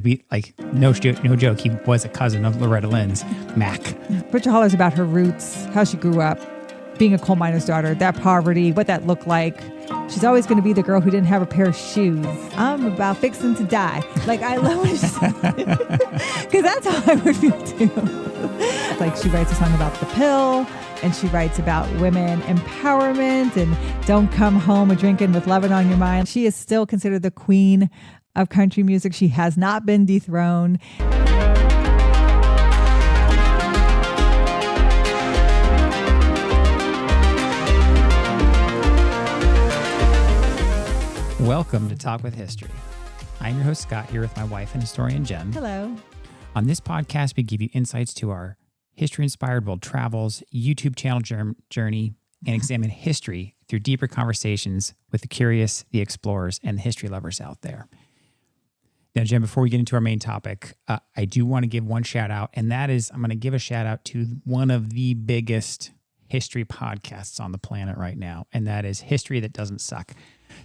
we no joke, he was a cousin of Loretta Lynn's, Mac. Butcher Holler's about her roots, how she grew up, being a coal miner's daughter, that poverty, what that looked like. She's always going to be the girl who didn't have a pair of shoes. I'm about fixing to die. I love what she said. Because that's how I would feel too. She writes a song about the pill, and she writes about women empowerment and don't come home drinking with loving on your mind. She is still considered the queen of country music. She has not been dethroned. Welcome to Talk with History. I'm your host, Scott, here with my wife and historian, Jen. Hello. On this podcast, we give you insights to our history-inspired world travels, YouTube channel journey, and examine history through deeper conversations with the curious, the explorers, and the history lovers out there. Now, Jen, before we get into our main topic, I do want to give one shout out, and that is I'm going to give a shout out to one of the biggest history podcasts on the planet right now, and that is History That Doesn't Suck.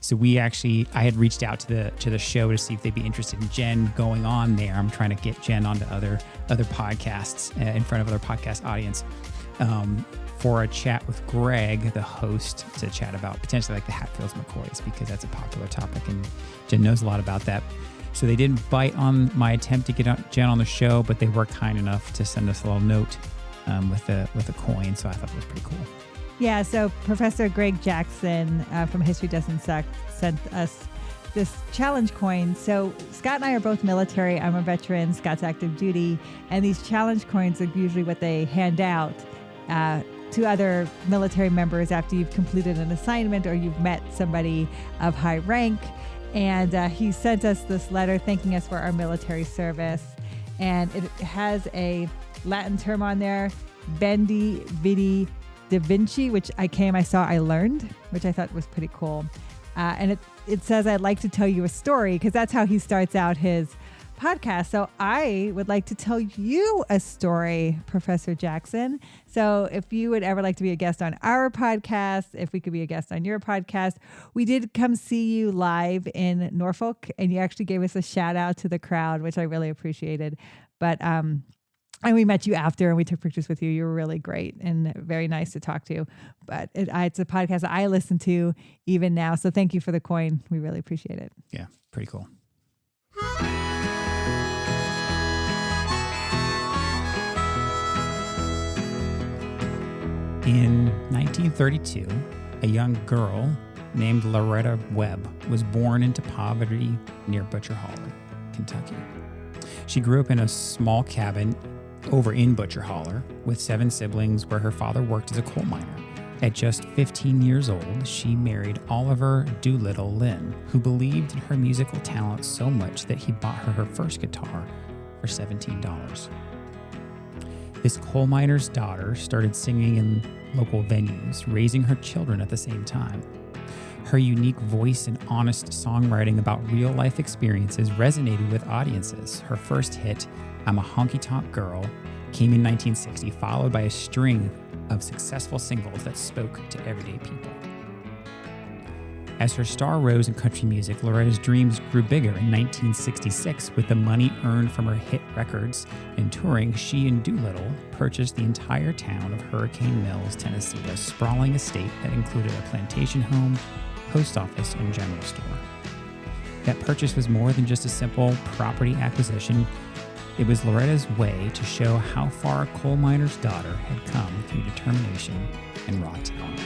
So I had reached out to the show to see if they'd be interested in Jen going on there. I'm trying to get Jen onto other podcasts in front of other podcast audience for a chat with Greg, the host, to chat about potentially the Hatfields McCoys, because that's a popular topic and Jen knows a lot about that. So they didn't bite on my attempt to get Jen on the show, but they were kind enough to send us a little note with a coin. So I thought that was pretty cool. Yeah, so Professor Greg Jackson from History Doesn't Suck sent us this challenge coin. So Scott and I are both military. I'm a veteran. Scott's active duty. And these challenge coins are usually what they hand out to other military members after you've completed an assignment or you've met somebody of high rank. And he sent us this letter thanking us for our military service. And it has a Latin term on there, Bendi Vidi Da Vinci, which I learned, which I thought was pretty cool. And it says, I'd like to tell you a story, because that's how he starts out his podcast. So I would like to tell you a story, Professor Jackson. So if you would ever like to be a guest on our podcast, if we could be a guest on your podcast, we did come see you live in Norfolk, and you actually gave us a shout out to the crowd, which I really appreciated. But and we met you after and we took pictures with you. You were really great and very nice to talk to. But it's a podcast that I listen to even now. So thank you for the coin. We really appreciate it. Yeah, pretty cool. In 1932, a young girl named Loretta Webb was born into poverty near Butcher Holler, Kentucky. She grew up in a small cabin over in Butcher Holler with 7 siblings, where her father worked as a coal miner. At just 15 years old, she married Oliver Doolittle Lynn, who believed in her musical talent so much that he bought her first guitar for $17. This coal miner's daughter started singing in local venues, raising her children at the same time. Her unique voice and honest songwriting about real-life experiences resonated with audiences. Her first hit, I'm a Honky-Tonk Girl, came in 1960, followed by a string of successful singles that spoke to everyday people. As her star rose in country music, Loretta's dreams grew bigger. In 1966, with the money earned from her hit records and touring, she and Doolittle purchased the entire town of Hurricane Mills, Tennessee, a sprawling estate that included a plantation home, post office, and general store. That purchase was more than just a simple property acquisition. It was Loretta's way to show how far a coal miner's daughter had come through determination and raw talent.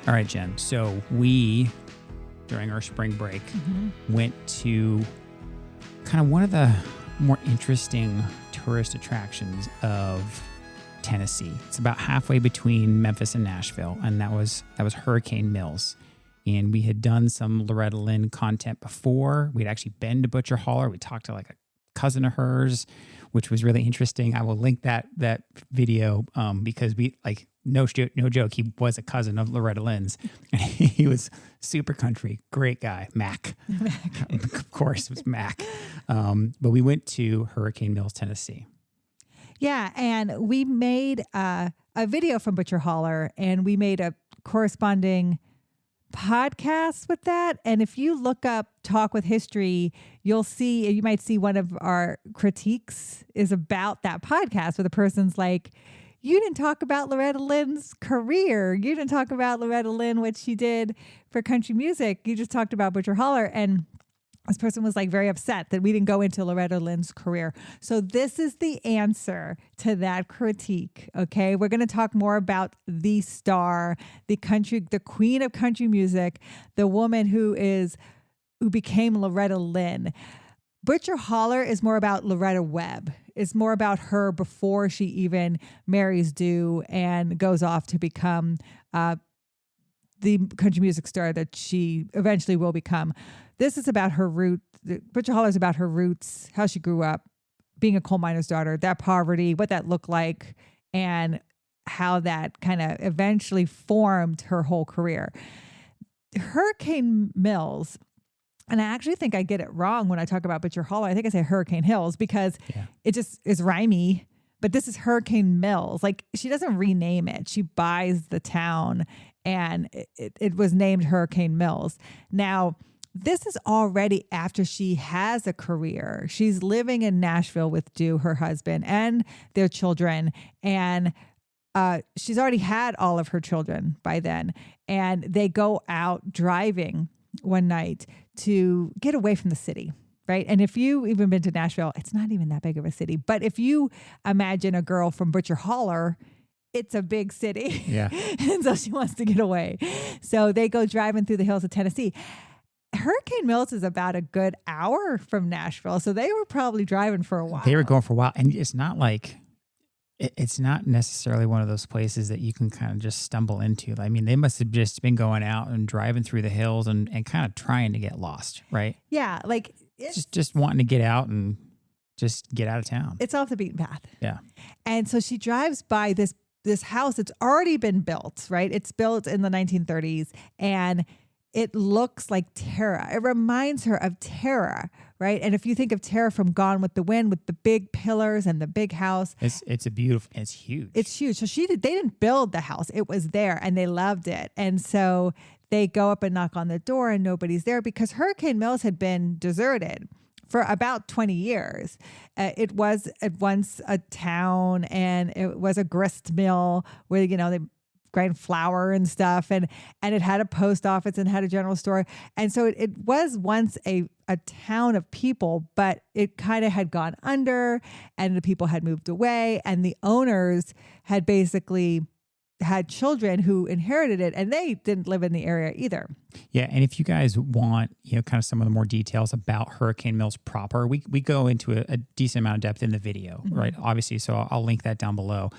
All right, Jen. So we, during our spring break, went to kind of one of the more interesting tourist attractions of Tennessee. It's about halfway between Memphis and Nashville, and that was Hurricane Mills. And we had done some Loretta Lynn content before. We'd actually been to Butcher Holler. We talked to a cousin of hers, which was really interesting. I will link that video because we no joke, he was a cousin of Loretta Lynn's. He was super country, great guy, Mac. Of course, it was Mac. But we went to Hurricane Mills, Tennessee. Yeah, and we made a video from Butcher Holler, and we made a corresponding podcasts with that. And if you look up Talk with History, you might see one of our critiques is about that podcast where the person's like, you didn't talk about Loretta Lynn's career. You didn't talk about Loretta Lynn, what she did for country music. You just talked about Butcher Holler. And this person was like very upset that we didn't go into Loretta Lynn's career. So this is the answer to that critique. Okay. We're going to talk more about the star, the queen of country music, the woman who became Loretta Lynn. Butcher Holler is more about Loretta Webb. It's more about her before she even marries Dew and goes off to become the country music star that she eventually will become. This is about her root. Butcher Holler is about her roots, how she grew up, being a coal miner's daughter, that poverty, what that looked like, and how that kind of eventually formed her whole career. Hurricane Mills, and I actually think I get it wrong when I talk about Butcher Holler. I think I say Hurricane Hills because it just is rhymey, but this is Hurricane Mills. Like, she doesn't rename it. She buys the town, and it was named Hurricane Mills. Now, this is already after she has a career. She's living in Nashville with Dew, her husband, and their children. And she's already had all of her children by then. And they go out driving one night to get away from the city, right? And if you even been to Nashville, it's not even that big of a city. But if you imagine a girl from Butcher Holler, it's a big city. Yeah. And so she wants to get away. So they go driving through the hills of Tennessee. Hurricane Mills is about a good hour from Nashville. So they were probably driving for a while. They were going for a while. And it's not like, it's not necessarily one of those places that you can kind of just stumble into. I mean, they must have just been going out and driving through the hills and kind of trying to get lost, right? Yeah. Like just wanting to get out and just get out of town. It's off the beaten path. Yeah. And so she drives by this house that's already been built, right? It's built in the 1930s, and it looks like Tara. It reminds her of Tara, right? And if you think of Tara from Gone with the Wind, with the big pillars and the big house, it's huge. It's huge. So they didn't build the house; it was there, and they loved it. And so they go up and knock on the door, and nobody's there because Hurricane Mills had been deserted for about 20 years. It was at once a town, and it was a grist mill where they grind flour and stuff, and it had a post office and had a general store. And so it was once a town of people, but it kind of had gone under, and the people had moved away, and the owners had basically had children who inherited it, and they didn't live in the area either. Yeah, and if you guys want, kind of some of the more details about Hurricane Mills proper, we go into a decent amount of depth in the video, right? Obviously, so I'll link that down below.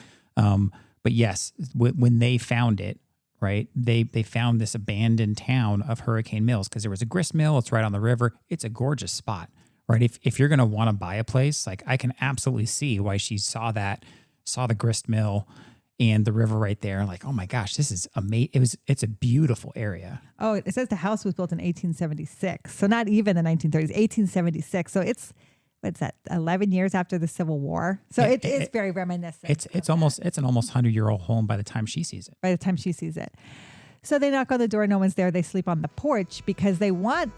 But yes, when they found it, right, they found this abandoned town of Hurricane Mills because there was a grist mill. It's right on the river. It's a gorgeous spot, right? If you're going to want to buy a place, like, I can absolutely see why she saw the grist mill and the river right there. Like, oh my gosh, this is amazing. It's a beautiful area. Oh, it says the house was built in 1876. So not even the 1930s, 1876. So what's that, 11 years after the Civil War? So it is very reminiscent. It's an almost 100-year-old home by the time she sees it. So they knock on the door, no one's there. They sleep on the porch because they want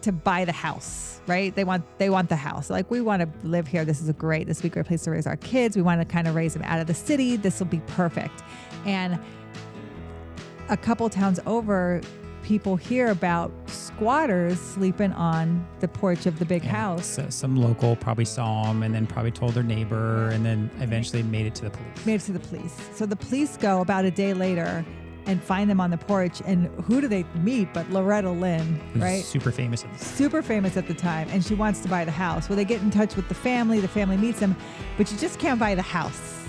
to buy the house, right? They want the house. Like, we want to live here. This will be a great place to raise our kids. We want to kind of raise them out of the city. This will be perfect. And a couple towns over, people hear about squatters sleeping on the porch of the big house. So some local probably saw them and then probably told their neighbor, and then eventually made it to the police. So the police go about a day later and find them on the porch. And who do they meet but Loretta Lynn, right? Super famous at the time. And she wants to buy the house. Well, they get in touch with the family. The family meets them, but you just can't buy the house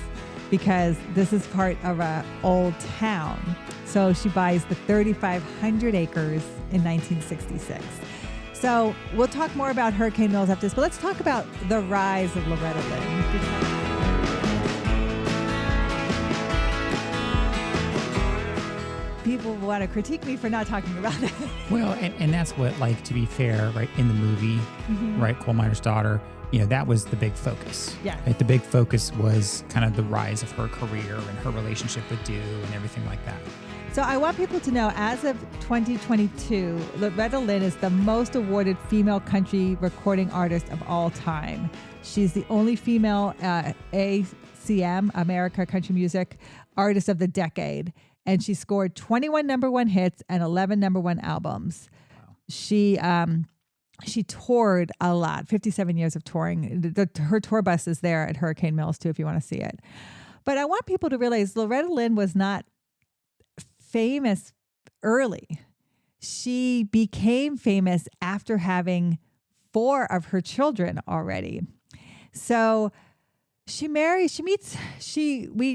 because this is part of an old town. So she buys the 3,500 acres in 1966. So we'll talk more about Hurricane Mills after this, but let's talk about the rise of Loretta Lynn. People want to critique me for not talking about it. Well, and that's what, like, to be fair, right, in the movie, right, Coal Miner's Daughter, that was the big focus. Yeah. Right? The big focus was kind of the rise of her career and her relationship with Dew and everything like that. So I want people to know, as of 2022, Loretta Lynn is the most awarded female country recording artist of all time. She's the only female ACM, America Country Music, Artist of the Decade. And she scored 21 number one hits and 11 number one albums. Wow. She toured a lot, 57 years of touring. Her tour bus is there at Hurricane Mills, too, if you want to see it. But I want people to realize Loretta Lynn was not famous early. She became famous after having 4 of her children already. So we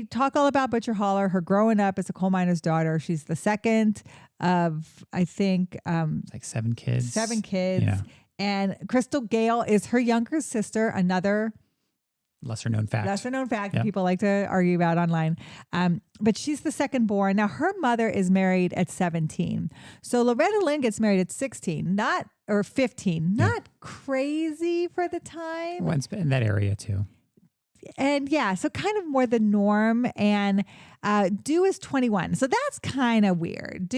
talk all about Butcher Holler, her growing up as a coal miner's daughter. She's the second of, I think, like 7 kids. 7 kids. Yeah. And Crystal Gale is her younger sister, another lesser known fact that people like to argue about online. But she's the second born. Now, her mother is married at 17. So Loretta Lynn gets married at 16, or 15. Not crazy for the time. Well, it's in that area too. And yeah, so kind of more the norm. And Dew is 21. So that's kind of weird.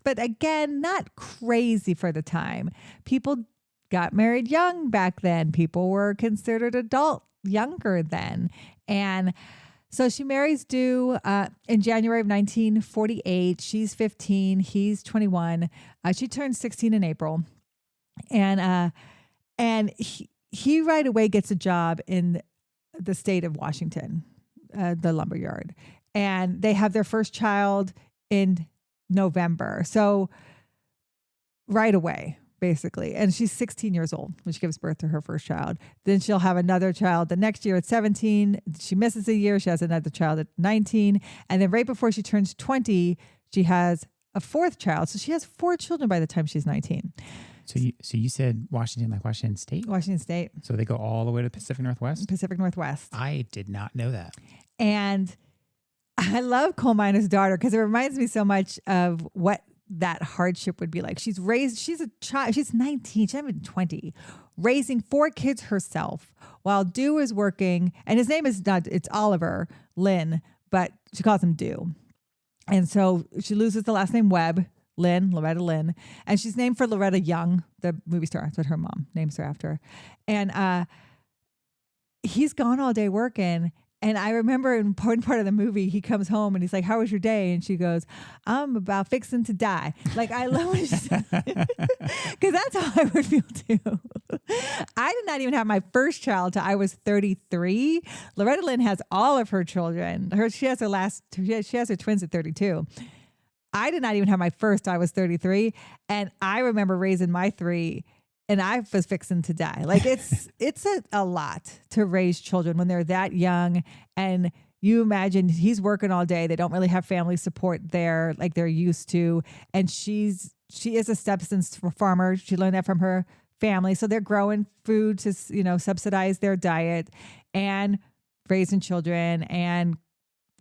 But again, not crazy for the time. People got married young back then. People were considered adult younger then. And so she marries Dew in January of 1948. She's 15. He's 21. She turns 16 in April. And he right away gets a job in the state of Washington, the lumberyard. And they have their first child in November. So right away, basically. And she's 16 years old when she gives birth to her first child. Then she'll have another child the next year at 17. She misses a year. She has another child at 19. And then right before she turns 20, she has a 4th child. So she has 4 children by the time she's 19. So you said Washington, like Washington State? Washington State. So they go all the way to the Pacific Northwest? Pacific Northwest. I did not know that. And I love Coal Miner's Daughter because it reminds me so much of what that hardship would be like. She's a child, she's 19, she's not even 20, raising 4 kids herself while Dew is working. And his name is it's Oliver Lynn, but she calls him Dew. And so she loses the last name Webb. Loretta Lynn, and she's named for Loretta Young, the movie star. That's what her mom names her after. And he's gone all day working. And I remember in important part of the movie, he comes home and he's like, "How was your day?" And she goes, "I'm about fixing to die." Like, I love what she said, because that's how I would feel too. I did not even have my first child till I was 33. Loretta Lynn has all of her children. She has her twins at 32. I did not even have my first till I was 33. And I remember raising my 3 and I was fixing to die. Like, it's a lot to raise children when they're that young. And you imagine he's working all day. They don't really have family support there like they're used to. And she is a subsistence farmer. She learned that from her family. So they're growing food to, subsidize their diet and raising children and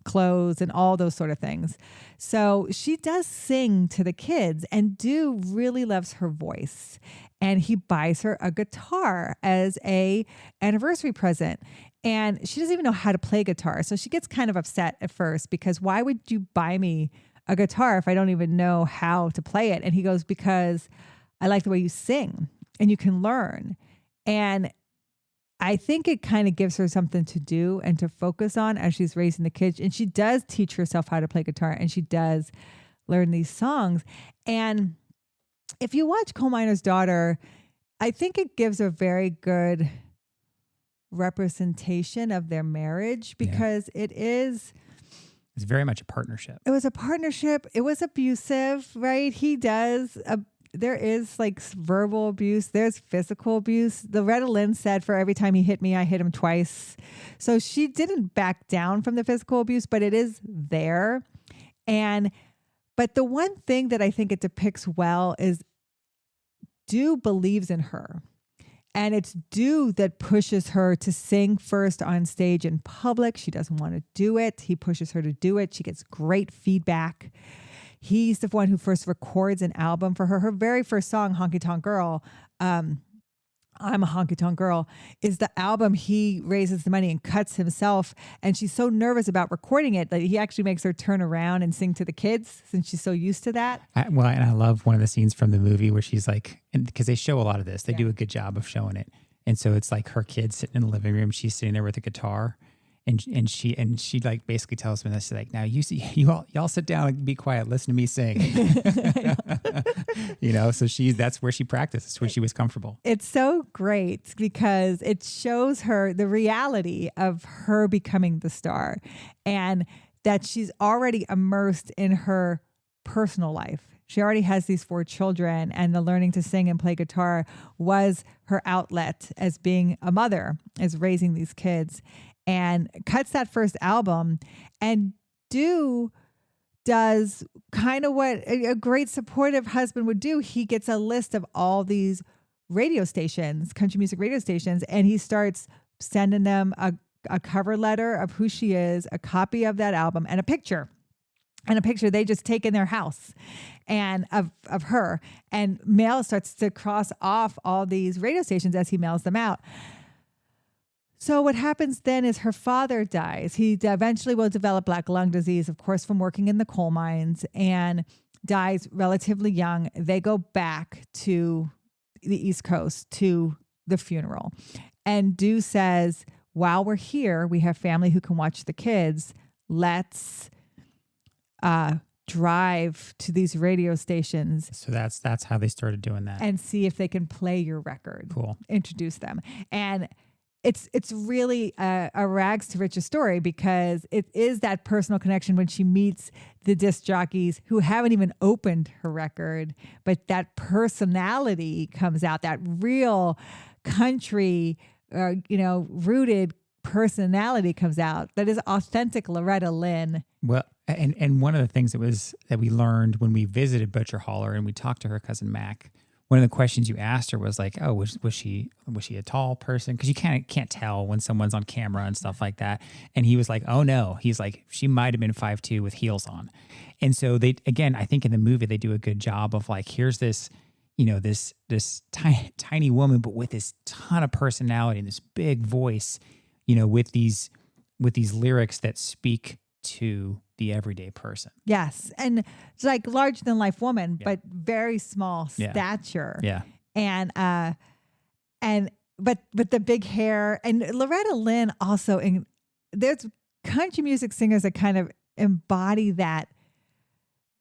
clothes and all those sort of things. So she does sing to the kids, and Dew really loves her voice. And he buys her a guitar as a anniversary present. And she doesn't even know how to play guitar. So she gets kind of upset at first because why would you buy me a guitar if I don't even know how to play it? And he goes, because I like the way you sing and you can learn. And I think it kind of gives her something to do and to focus on as she's raising the kids. And she does teach herself how to play guitar, and she does learn these songs. And if you watch Coal Miner's Daughter, I think it gives a very good representation of their marriage, because it's very much a partnership. It was a partnership. It was abusive, right? There is like verbal abuse. There's physical abuse. Loretta Lynn said, for every time he hit me, I hit him twice. So she didn't back down from the physical abuse, but it is there. But the one thing that I think it depicts well is Dew believes in her. And it's Dew that pushes her to sing first on stage in public. She doesn't want to do it. He pushes her to do it. She gets great feedback. He's the one who first records an album for her. Her very first song, Honky Tonk Girl, I'm a Honky Tonk Girl, is the album he raises the money and cuts himself. And she's so nervous about recording it that he actually makes her turn around and sing to the kids since she's so used to that. And I love one of the scenes from the movie where she's like, because they show a lot of this, they do a good job of showing it. And so it's like her kid sitting in the living room, she's sitting there with a guitar. And she like basically tells me this, she's like, now y'all sit down and be quiet, listen to me sing. So that's where she practiced. That's where she was comfortable. It's so great because it shows her the reality of her becoming the star and that she's already immersed in her personal life. She already has these 4 children, and the learning to sing and play guitar was her outlet as being a mother, as raising these kids. And cuts that first album and does kind of what a great supportive husband would do. He gets a list of all these radio stations, country music radio stations, and he starts sending them a cover letter of who she is, a copy of that album, and a picture. And a picture they just take in their house and of her. And mail starts to cross off all these radio stations as he mails them out. So what happens then is her father dies. He eventually will develop black lung disease, of course, from working in the coal mines, and dies relatively young. They go back to the East Coast to the funeral. And Dew says, while we're here, we have family who can watch the kids. Let's drive to these radio stations. So that's how they started doing that. And see if they can play your record. Cool. Introduce them. And it's really a rags to riches story because it is that personal connection when she meets the disc jockeys who haven't even opened her record, but that personality comes out, that real country, rooted personality comes out. That is authentic Loretta Lynn. Well, and one of the things that we learned when we visited Butcher Holler and we talked to her cousin Mac, one of the questions you asked her was like, oh, was she a tall person? Because you can't tell when someone's on camera and stuff like that. And he was like, oh no. He's like, she might have been 5'2" with heels on. And so I think in the movie they do a good job of like, here's this, this tiny woman, but with this ton of personality and this big voice, with these lyrics that speak to the everyday person. Yes. And it's like larger than life woman, but very small stature. Yeah. And but the big hair, and Loretta Lynn also, there's country music singers that kind of embody that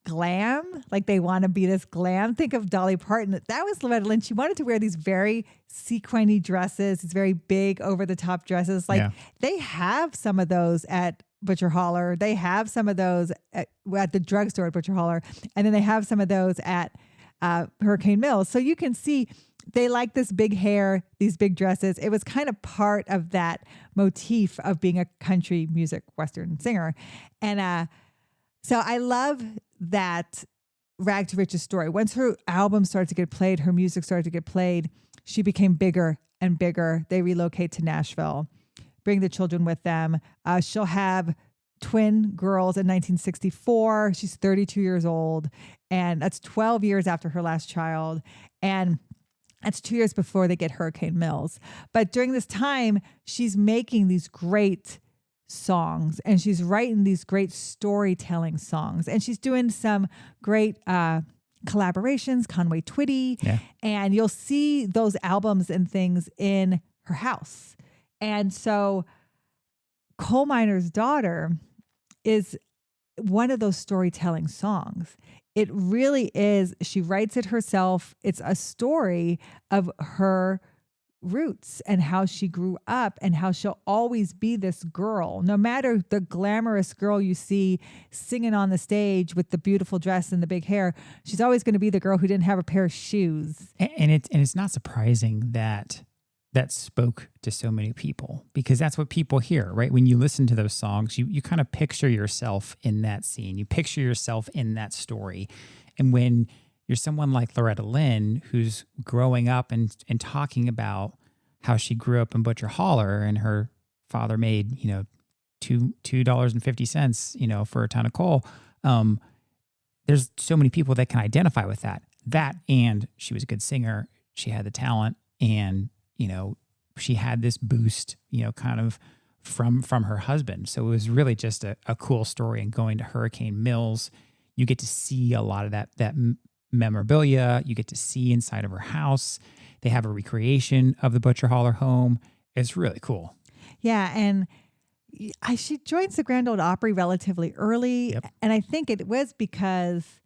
glam, like they want to be this glam. Think of Dolly Parton. That was Loretta Lynn. She wanted to wear these very sequiny dresses, these very big over the top dresses. Like they have some of those at Butcher Holler. They have some of those at the drugstore at Butcher Holler. And then they have some of those at Hurricane Mills. So you can see they like this big hair, these big dresses. It was kind of part of that motif of being a country music Western singer. And so I love that rag to riches story. Once her album started to get played, her music started to get played, she became bigger and bigger. They relocate to Nashville, bring the children with them. She'll have twin girls in 1964. She's 32 years old, and that's 12 years after her last child. And that's 2 years before they get Hurricane Mills. But during this time, she's making these great songs, and she's writing these great storytelling songs, and she's doing some great collaborations, Conway Twitty, and you'll see those albums and things in her house. And so Coal Miner's Daughter is one of those storytelling songs. It really is. She writes it herself. It's a story of her roots and how she grew up and how she'll always be this girl, no matter the glamorous girl you see singing on the stage with the beautiful dress and the big hair. She's always going to be the girl who didn't have a pair of shoes. And it's not surprising that spoke to so many people, because that's what people hear, right? When you listen to those songs, you kind of picture yourself in that scene. You picture yourself in that story. And when you're someone like Loretta Lynn, who's growing up and talking about how she grew up in Butcher Holler and her father made, $2.50, for a ton of coal. There's so many people that can identify with that. And she was a good singer. She had the talent, and she had this boost, kind of from her husband. So it was really just a cool story. And going to Hurricane Mills, you get to see a lot of that memorabilia. You get to see inside of her house. They have a recreation of the Butcher Holler home. It's really cool. Yeah, and she joins the Grand Ole Opry relatively early, Yep. and I think it was because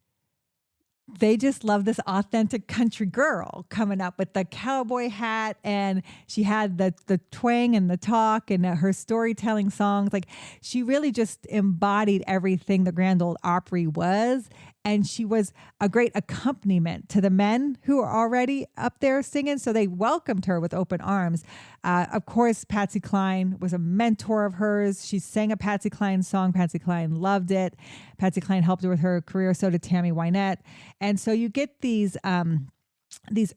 they just love this authentic country girl coming up with the cowboy hat, and she had the twang and the talk and her storytelling songs. Like, she really just embodied everything the Grand Ole Opry was, and she was a great accompaniment to the men who were already up there singing. So they welcomed her with open arms. Of course, Patsy Cline was a mentor of hers. She sang a Patsy Cline song. Patsy Cline loved it. Patsy Cline helped her with her career. So did Tammy Wynette. And so you get these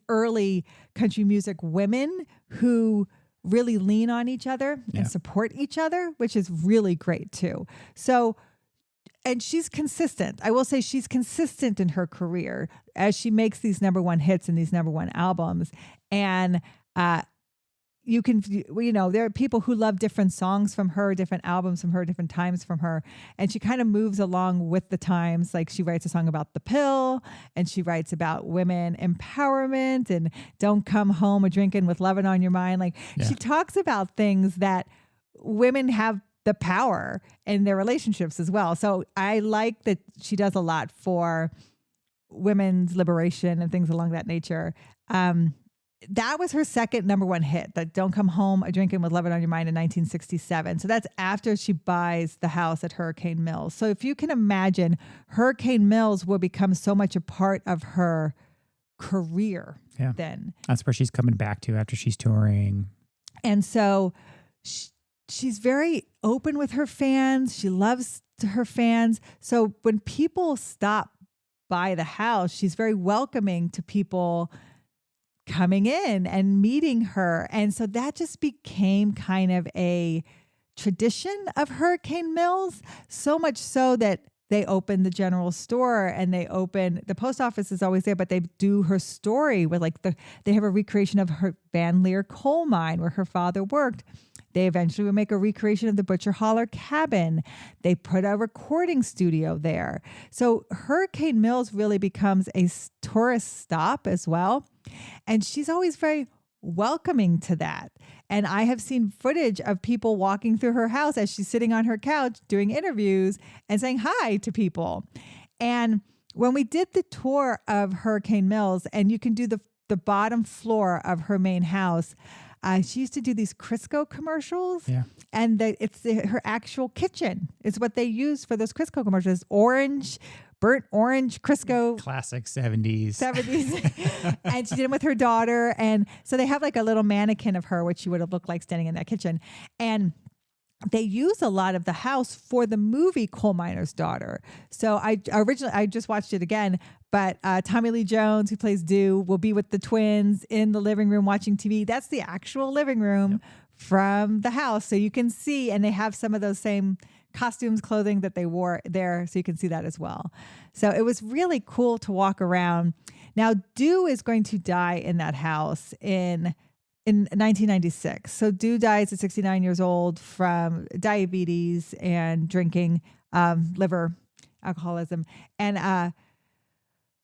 early country music women who really lean on each other and support each other, which is really great too. So, and she's consistent. I will say she's consistent in her career as she makes these number one hits and these number one albums. And there are people who love different songs from her, different albums from her, different times from her. And she kind of moves along with the times. Like, she writes a song about the pill, and she writes about women empowerment and don't come home a drinking with loving on your mind. Like, she talks about things that women have the power in their relationships as well. So I like that she does a lot for women's liberation and things along that nature. That was her second number one hit, that Don't Come Home a Drinkin' with Lovin' on Your Mind in 1967. So that's after she buys the house at Hurricane Mills. So if you can imagine, Hurricane Mills will become so much a part of her career then. That's where she's coming back to after she's touring. And so she's very open with her fans. She loves her fans. So when people stop by the house, she's very welcoming to people coming in and meeting her. And so that just became kind of a tradition of Hurricane Mills, so much so that they opened the general store, and the post office is always there, but they do her story with they have a recreation of her Van Leer coal mine where her father worked. They eventually would make a recreation of the Butcher Holler cabin. They put a recording studio there. So Hurricane Mills really becomes a tourist stop as well. And she's always very welcoming to that. And I have seen footage of people walking through her house as she's sitting on her couch doing interviews and saying hi to people. And when we did the tour of Hurricane Mills, and you can do the bottom floor of her main house, she used to do these Crisco commercials, and her actual kitchen is what they use for those Crisco commercials. Burnt orange Crisco. Classic 70s. And she did them with her daughter. And so they have like a little mannequin of her, which she would have looked like standing in that kitchen. And they use a lot of the house for the movie Coal Miner's Daughter. So I just watched it again, but Tommy Lee Jones, who plays Dew, will be with the twins in the living room watching TV. That's the actual living room from the house. So you can see, and they have some of those same costumes, clothing that they wore there. So you can see that as well. So it was really cool to walk around. Now, Dew is going to die in that house in 1996. So Dew dies at 69 years old from diabetes and drinking, liver alcoholism. And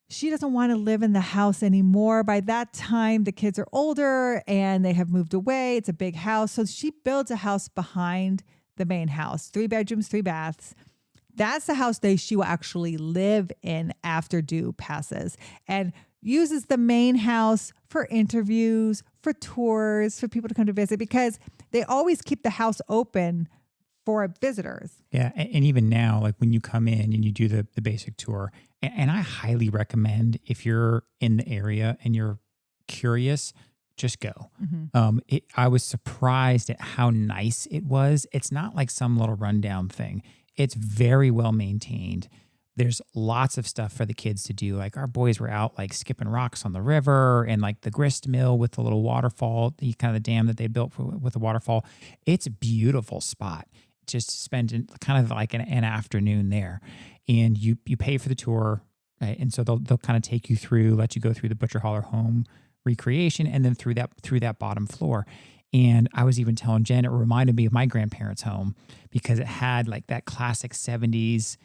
she doesn't want to live in the house anymore. By that time, the kids are older and they have moved away. It's a big house. So she builds a house behind the main house, 3 bedrooms, 3 baths. That's the house she will actually live in after Dew passes, and uses the main house for interviews, for tours, for people to come to visit, because they always keep the house open for visitors. Yeah. And even now, like when you come in and you do the basic tour, and I highly recommend, if you're in the area and you're curious, just go. Mm-hmm. I was surprised at how nice it was. It's not like some little rundown thing. It's very well maintained. There's lots of stuff for the kids to do. Like, our boys were out like skipping rocks on the river, and like the grist mill with the little waterfall, the kind of the dam that they built with the waterfall. It's a beautiful spot. Just spend kind of like an afternoon there, and you pay for the tour, right? And so they'll kind of take you through, let you go through the Butcher Holler home recreation, and then through that bottom floor. And I was even telling Jen, it reminded me of my grandparents' home because it had like that classic 70s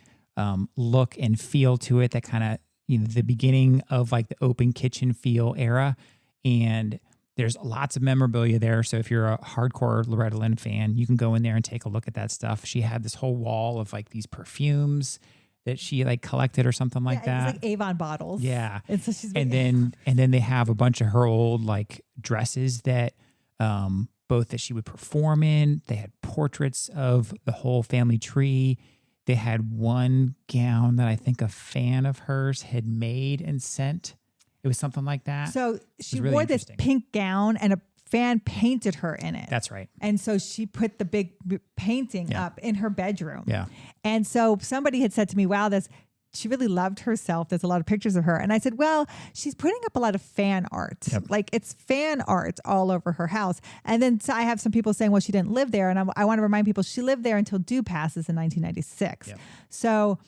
look and feel to it, that kind of, the beginning of like the open kitchen feel era. And there's lots of memorabilia there. So if you're a hardcore Loretta Lynn fan, you can go in there and take a look at that stuff. She had this whole wall of like these perfumes that she like collected or something like that. It's like Avon bottles. Yeah. And so she's and then they have a bunch of her old like dresses that both that she would perform in. They had portraits of the whole family tree. They had one gown that I think a fan of hers had made and sent. It was something like that. So she really wore this pink gown and a fan painted her in it. That's right. And so she put the big painting up in her bedroom. Yeah. And so somebody had said to me, wow, she really loved herself. There's a lot of pictures of her. And I said, well, she's putting up a lot of fan art. Yep. Like it's fan art all over her house. And then so I have some people saying, well, she didn't live there. And I want to remind people she lived there until Dew passes in 1996. Yep. So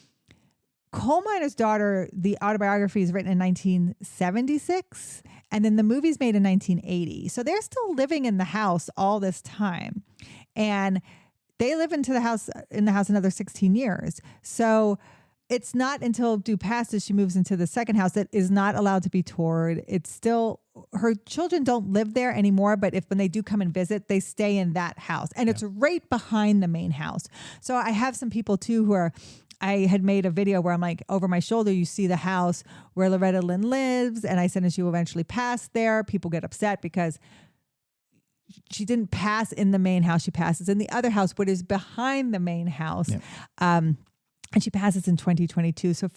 Coal Miner's Daughter, the autobiography is written in 1976. And then the movie's made in 1980. So they're still living in the house all this time. And they live in the house another 16 years. So it's not until Dew passes, she moves into the second house that is not allowed to be toured. It's still, her children don't live there anymore, but when they do come and visit, they stay in that house. And it's right behind the main house. So I have some people too I had made a video where I'm like, over my shoulder, you see the house where Loretta Lynn lives. And I said, as you eventually pass there, people get upset because she didn't pass in the main house. She passes in the other house, what is behind the main house. Yep. And she passes in 2022, so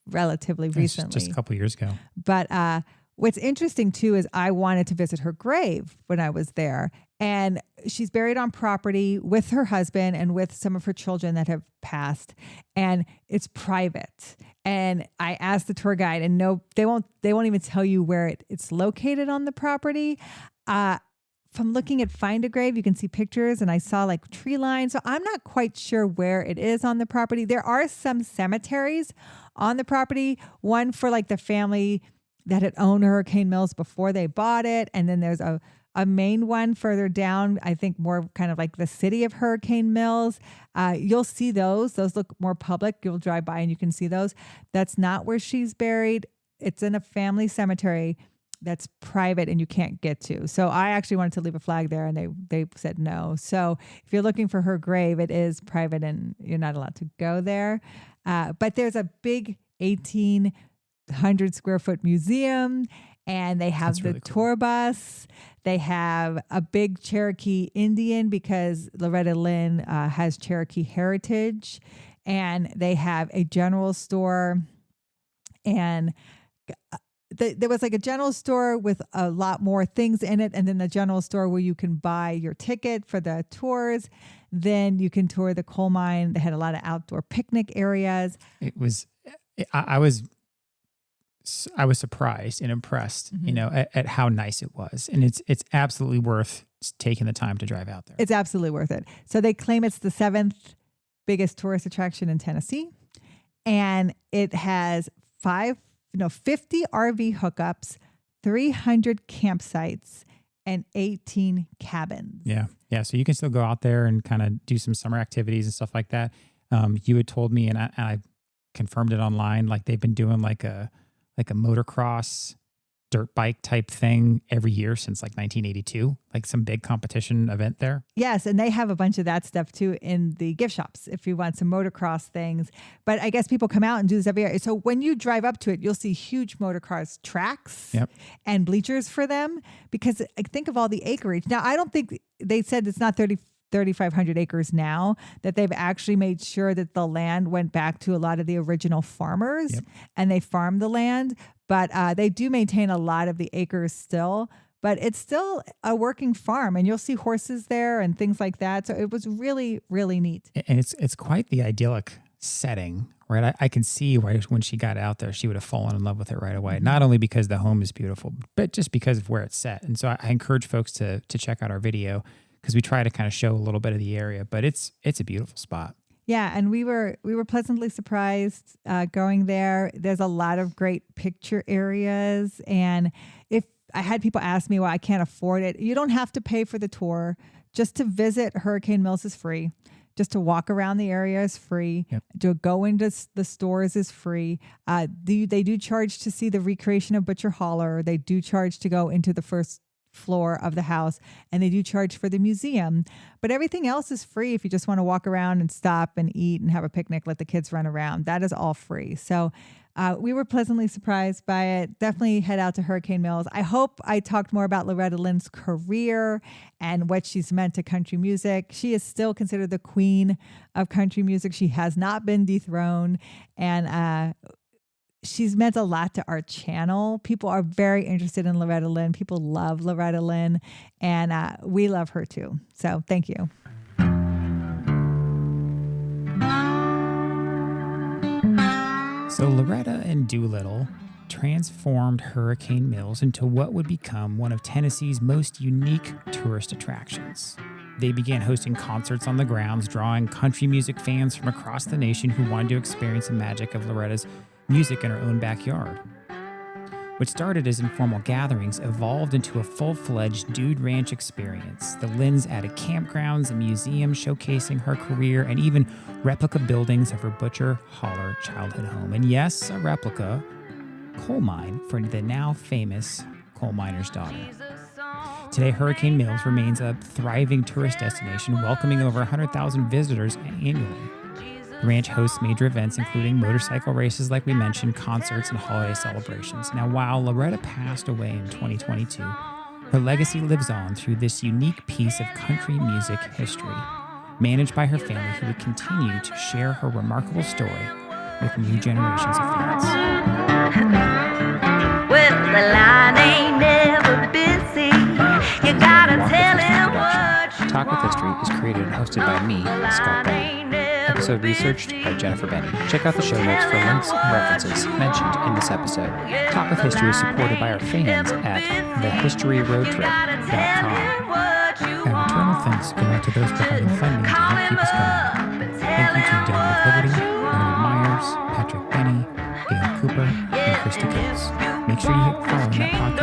relatively recently. Just a couple years ago. But what's interesting, too, is I wanted to visit her grave when I was there. And she's buried on property with her husband and with some of her children that have passed. And it's private. And I asked the tour guide, and no, they won't even tell you where it's located on the property. From looking at Find a Grave, you can see pictures, and I saw like tree lines. So I'm not quite sure where it is on the property. There are some cemeteries on the property, one for like the family that had owned Hurricane Mills before they bought it. And then there's a main one further down, I think more kind of like the city of Hurricane Mills. You'll see those. Those look more public. You'll drive by and you can see those. That's not where she's buried. It's in a family cemetery that's private and you can't get to. So I actually wanted to leave a flag there and they said no. So if you're looking for her grave, it is private and you're not allowed to go there. But there's a big 1,800 square foot museum, and they have the tour bus. They have a big Cherokee Indian because Loretta Lynn has Cherokee heritage, and they have a general store, and there was like a general store with a lot more things in it. And then the general store where you can buy your ticket for the tours. Then you can tour the coal mine. They had a lot of outdoor picnic areas. I was surprised and impressed, at how nice it was. And it's absolutely worth taking the time to drive out there. It's absolutely worth it. So they claim it's the 7th biggest tourist attraction in Tennessee. And it has 50 RV hookups, 300 campsites, and 18 cabins. Yeah. Yeah. So you can still go out there and kind of do some summer activities and stuff like that. You had told me, and I confirmed it online, like they've been doing like a motocross dirt bike type thing every year since like 1982, like some big competition event there. Yes. And they have a bunch of that stuff too in the gift shops if you want some motocross things. But I guess people come out and do this every year. So when you drive up to it, you'll see huge motocross tracks and bleachers for them, because I think of all the acreage. Now, I don't think they said it's not 3,500 acres now, that they've actually made sure that the land went back to a lot of the original farmers and they farmed the land. But they do maintain a lot of the acres still, but it's still a working farm, and you'll see horses there and things like that. So it was really, really neat. And it's quite the idyllic setting, right? I can see why when she got out there, she would have fallen in love with it right away. Mm-hmm. Not only because the home is beautiful, but just because of where it's set. And so I encourage folks to check out our video, because we try to kind of show a little bit of the area, but it's a beautiful spot. Yeah, and we were pleasantly surprised going there. There's a lot of great picture areas, and if I had people ask me why I can't afford it. You don't have to pay for the tour. Just to visit Hurricane Mills is free. Just to walk around the area is free. Yep. To go into the stores is free. They do charge to see the recreation of Butcher Holler. They do charge to go into the first floor of the house, and they do charge for the museum. But everything else is free if you just want to walk around and stop and eat and have a picnic, let the kids run around. That is all free. So we were pleasantly surprised by it. Definitely head out to Hurricane Mills. I hope I talked more about Loretta Lynn's career and what she's meant to country music. She is still considered the queen of country music. She has not been dethroned. And she's meant a lot to our channel. People are very interested in Loretta Lynn. People love Loretta Lynn. And we love her too. So thank you. So Loretta and Doolittle transformed Hurricane Mills into what would become one of Tennessee's most unique tourist attractions. They began hosting concerts on the grounds, drawing country music fans from across the nation who wanted to experience the magic of Loretta's music in her own backyard. What started as informal gatherings evolved into a full-fledged Dude Ranch experience. The Lynns added campgrounds, a museum showcasing her career, and even replica buildings of her Butcher Holler childhood home. And yes, a replica coal mine for the now famous coal miner's daughter. Today, Hurricane Mills remains a thriving tourist destination, welcoming over 100,000 visitors annually. The ranch hosts major events, including motorcycle races, like we mentioned, concerts, and holiday celebrations. Now, while Loretta passed away in 2022, her legacy lives on through this unique piece of country music history, managed by her family, who would continue to share her remarkable story with new generations of fans. Well, the line ain't never busy. You gotta tell him what you Talk with History is created and hosted by me, Scott Benny. Episode researched by Jennifer Benny. Check out the show notes for links and references mentioned in this episode. Talk with History is supported by our fans at thehistoryroadtrip.com. And eternal thanks go out to those providing funding to help keep us going. Thank you to Doug of Liberty, Leonard Myers, Patrick Benny, Gail Cooper, and Christy Coates. Make sure you hit follow on that podcast